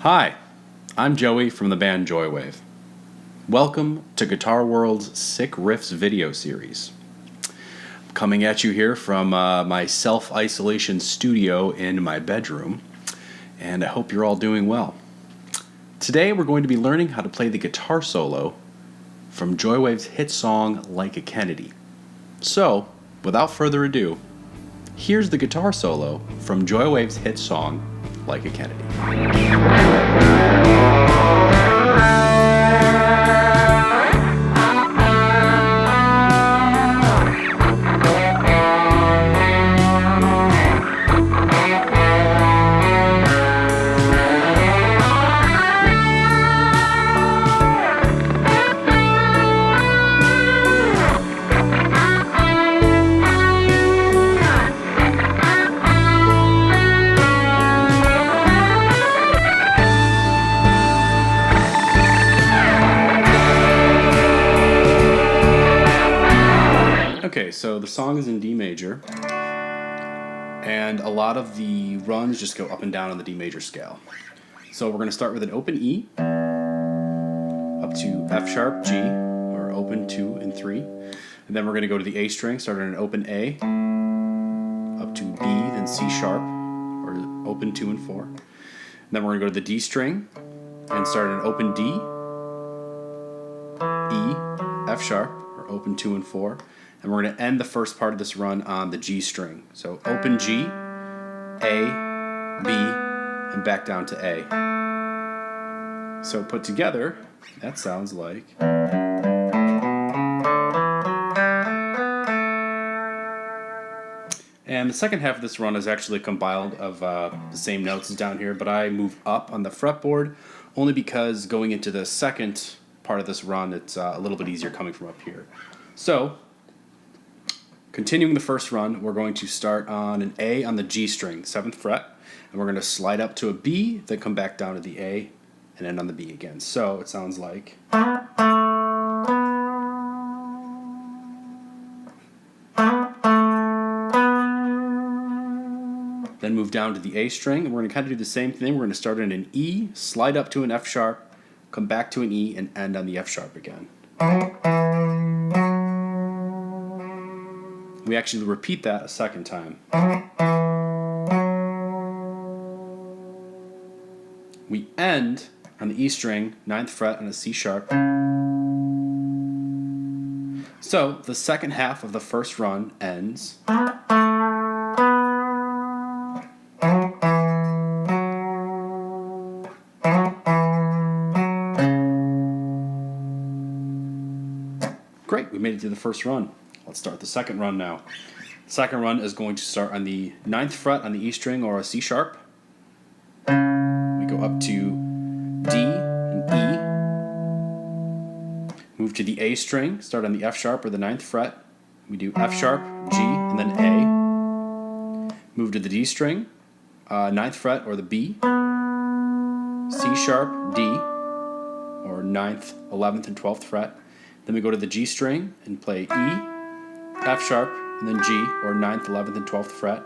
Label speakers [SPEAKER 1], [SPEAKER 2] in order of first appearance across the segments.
[SPEAKER 1] Hi, I'm Joey from the band Joywave. Welcome to Guitar World's Sick Riffs video series. I'm coming at you here from my self-isolation studio in my bedroom, and I hope you're all doing well. Today we're going to be learning how to play the guitar solo from Joywave's hit song Like a Kennedy. So, without further ado, here's the guitar solo from Joywave's hit song Like a Kennedy. Okay, so the song is in D major, and a lot of the runs just go up and down on the D major scale. So we're going to start with an open E, up to F sharp, G, or open 2 and 3. And then we're going to go to the A string, start on an open A, up to B, then C sharp, or open 2 and 4. And then we're going to go to the D string, and start on an open D, E, F sharp, or open 2 and 4. And we're going to end the first part of this run on the G string. So open G, A, B, and back down to A. So put together, that sounds like... And the second half of this run is actually compiled of the same notes as down here, but I moved up on the fretboard only because going into the second part of this run, it's a little bit easier coming from up here. So, continuing the first run, we're going to start on an A on the G string, 7th fret, and we're going to slide up to a B, then come back down to the A, and end on the B again. So it sounds like... Then move down to the A string, and we're going to kind of do the same thing. We're going to start in an E, slide up to an F sharp, come back to an E, and end on the F sharp again. We actually repeat that a second time. We end on the E string, 9th fret on a C sharp. So the second half of the first run ends. Great, we made it to the first run. Let's start the second run now. The second run is going to start on the 9th fret on the E string or a C sharp. We go up to D and E. Move to the A string, start on the F sharp or the 9th fret. We do F sharp, G, and then A. Move to the D string, 9th fret or the B. C sharp, D, or 9th, 11th, and 12th fret. Then we go to the G string and play E, F sharp, and then G, or 9th, 11th, and 12th fret.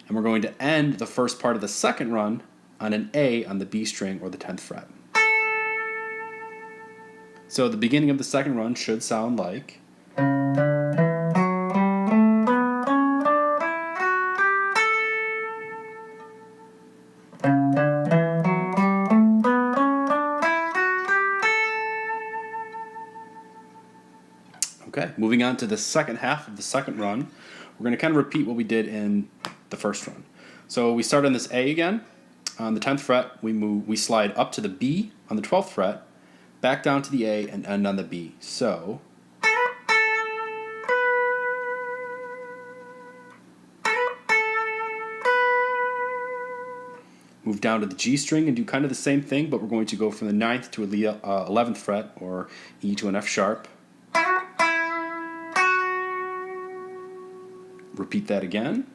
[SPEAKER 1] And we're going to end the first part of the second run on an A on the B string or the 10th fret. So the beginning of the second run should sound like... Okay, moving on to the second half of the second run, we're going to kind of repeat what we did in the first run. So we start on this A again. On the 10th fret, we slide up to the B on the 12th fret, back down to the A, and end on the B. So... Move down to the G string and do kind of the same thing, but we're going to go from the 9th to the 11th fret, or E to an F sharp. Repeat that again.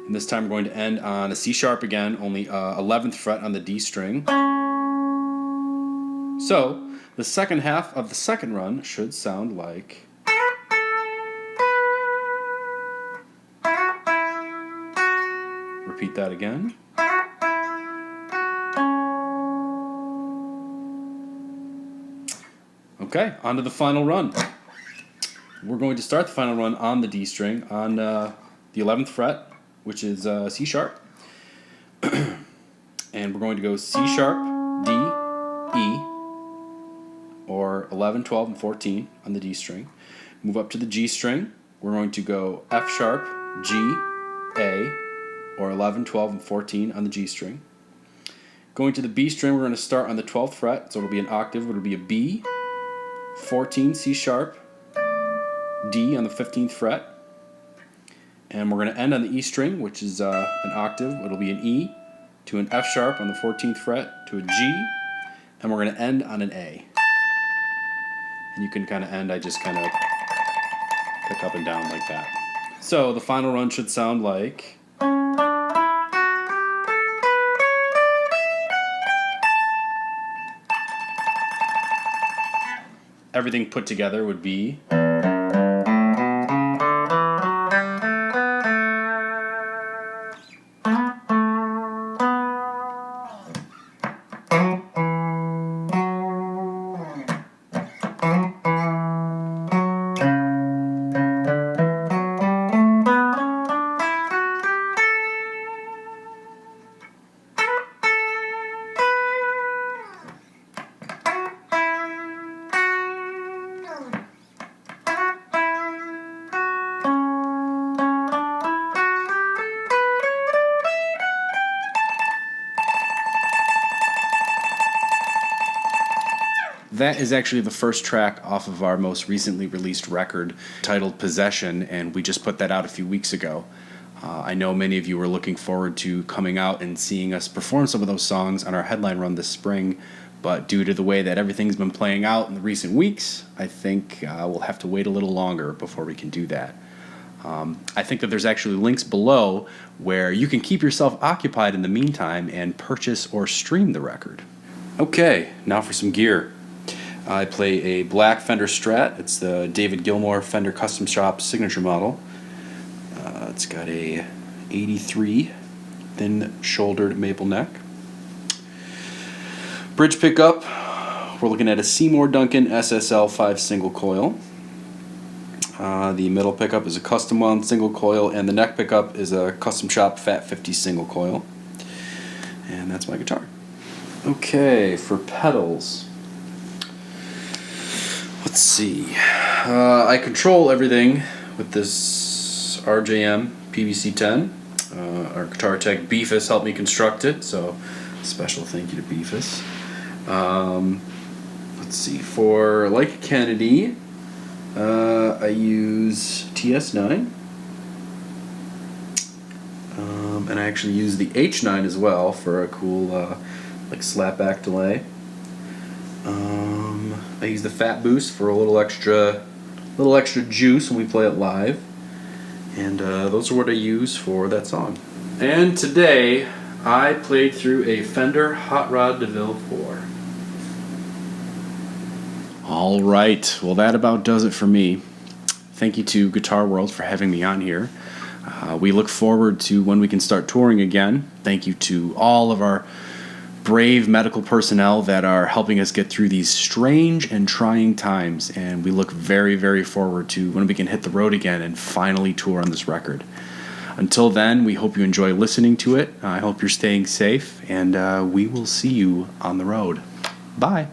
[SPEAKER 1] And this time we're going to end on a C sharp again, only 11th fret on the D string. So, the second half of the second run should sound like... repeat that again. Okay, on to the final run. We're going to start the final run on the D string on the 11th fret, which is C sharp. And we're going to go C sharp, D, E, or 11, 12, and 14 on the D string. Move up to the G string. We're going to go F sharp, G, A, or 11, 12, and 14 on the G string. Going to the B string, we're going to start on the 12th fret, so it'll be an octave. It'll be a B, 14, C sharp, D on the 15th fret. And we're going to end on the E string, which is an octave. It'll be an E to an F sharp on the 14th fret to a G, and we're going to end on an A. And you can kind of end, I just kind of pick up and down like that. So the final run should sound like... Everything put together would be... That is actually the first track off of our most recently released record titled Possession, and we just put that out a few weeks ago. I know many of you were looking forward to coming out and seeing us perform some of those songs on our headline run this spring, but due to the way that everything's been playing out in the recent weeks, I think we'll have to wait a little longer before we can do that. I think that there's actually links below where you can keep yourself occupied in the meantime and purchase or stream the record. Okay, now for some gear. I play a black Fender Strat. It's the David Gilmour Fender Custom Shop signature model. It's got a 83 thin-shouldered maple neck. Bridge pickup, we're looking at a Seymour Duncan SSL 5 single coil. The middle pickup is a custom wound single coil, and the neck pickup is a custom shop Fat 50 single coil. And that's my guitar. Okay, for pedals. Let's see. I control everything with this RJM PVC-10. Our guitar tech Beefus helped me construct it, so special thank you to Beefus. Let's see. For Like a Kennedy, I use TS9. And I actually use the H9 as well for a cool like slapback delay. I use the Fat Boost for a little extra juice when we play it live, and those are what I use for that song. And today I played through a Fender Hot Rod Deville 4. All right, well that about does it for me. Thank you to Guitar World for having me on here. We look forward to when we can start touring again. Thank you to all of our brave medical personnel that are helping us get through these strange and trying times, and we look very, very forward to when we can hit the road again and finally tour on this record. Until then, we hope you enjoy listening to it. I hope you're staying safe, and we will see you on the road. Bye.